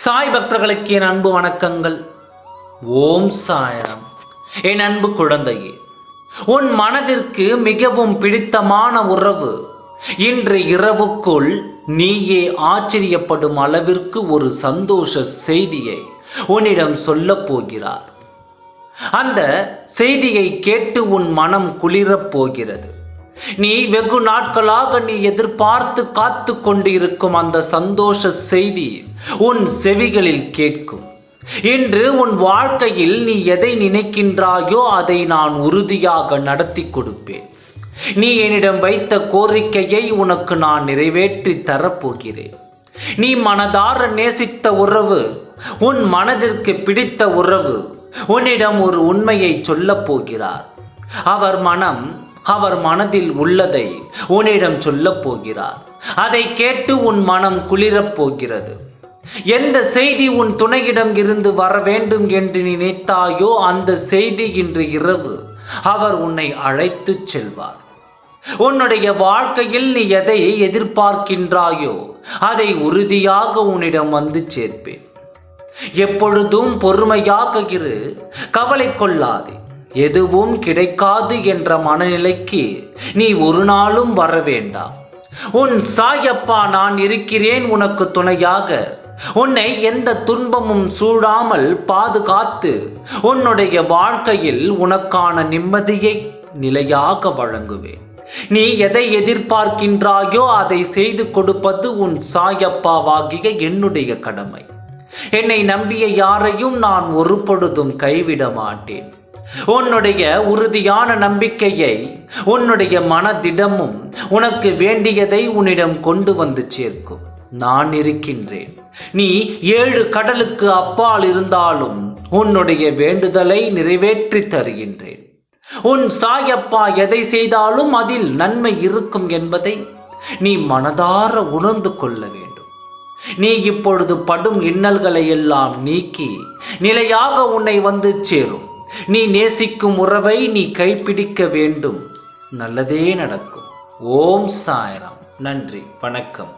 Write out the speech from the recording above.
சாய் பக்தர்களுக்கு என் அன்பு வணக்கங்கள். ஓம் சாய்ராம். என் அன்பு குழந்தையே, உன் மனதிற்கு மிகவும் பிடித்தமான உறவு இன்று இரவுக்குள் நீயே ஆச்சரியப்படும் அளவிற்கு ஒரு சந்தோஷ செய்தியை உன்னிடம் சொல்லப் போகிறார். அந்த செய்தியை கேட்டு உன் மனம் குளிரப் போகிறது. நீ வெகு நாட்களாக எதிர்பார்த்து காத்து கொண்டிருக்கும் அந்த சந்தோஷ செய்தி உன் செவிகளில் கேட்கும். இன்று உன் வாழ்க்கையில் நீ எதை நினைக்கின்றாயோ அதை நான் உறுதியாக நடத்தி கொடுப்பேன். நீ என்னிடம் வைத்த கோரிக்கையை உனக்கு நான் நிறைவேற்றி தரப்போகிறேன். நீ மனதார நேசித்த உறவு, உன் மனதிற்கு பிடித்த உறவு உன்னிடம் ஒரு உண்மையை சொல்லப் போகிறார். அவர் மனதில் உள்ளதை உன்னிடம் சொல்லப் போகிறார். அதை கேட்டு உன் மனம் குளிரப் போகிறது. எந்த செய்தி உன் துணையிடம் இருந்து வர வேண்டும் என்று நினைத்தாயோ அந்த செய்தி இன்று இரவு அவர் உன்னை அழைத்து செல்வார். உன்னுடைய வாழ்க்கையில் நீ எதை எதிர்பார்க்கின்றாயோ அதை உறுதியாக உன்னிடம் வந்து சேர்ப்பேன். எப்பொழுதும் பொறுமையாக இரு, கவலை கொள்ளாதே. எதுவும் கிடைக்காது என்ற மனநிலைக்கு நீ ஒரு நாளும் வர வேண்டாம். உன் சாயப்பா நான் இருக்கிறேன் உனக்கு துணையாக. உன்னை எந்த துன்பமும் சூழாமல் பாதுகாத்து உன்னுடைய வாழ்க்கையில் உனக்கான நிம்மதியை நிலையாக வழங்குவேன். நீ எதை எதிர்பார்க்கின்றாயோ அதை செய்து கொடுப்பது உன் சாயப்பாவாகிய என்னுடைய கடமை. என்னை நம்பிய யாரையும் நான் ஒரு பொழுதும் கைவிட மாட்டேன். உன்னுடைய உறுதியான நம்பிக்கையை, உன்னுடைய மனதிடமும் உனக்கு வேண்டியதை உன்னிடம் கொண்டு வந்து சேர்க்கும். நான் இருக்கின்றேன். நீ 7 கடலுக்கு அப்பால் இருந்தாலும் உன்னுடைய வேண்டுதலை நிறைவேற்றி தருகின்றேன். உன் சாயப்பா எதை செய்தாலும் அதில் நன்மை இருக்கும் என்பதை நீ மனதார உணர்ந்து கொள்ள வேண்டும். நீ இப்பொழுது படும் இன்னல்களை எல்லாம் நீக்கி நிலையாக உன்னை வந்து சேரும். நீ நேசிக்கும் உறவை நீ கைப்பிடிக்க வேண்டும். நல்லதே நடக்கும். ஓம் சாய்ராம். நன்றி, வணக்கம்.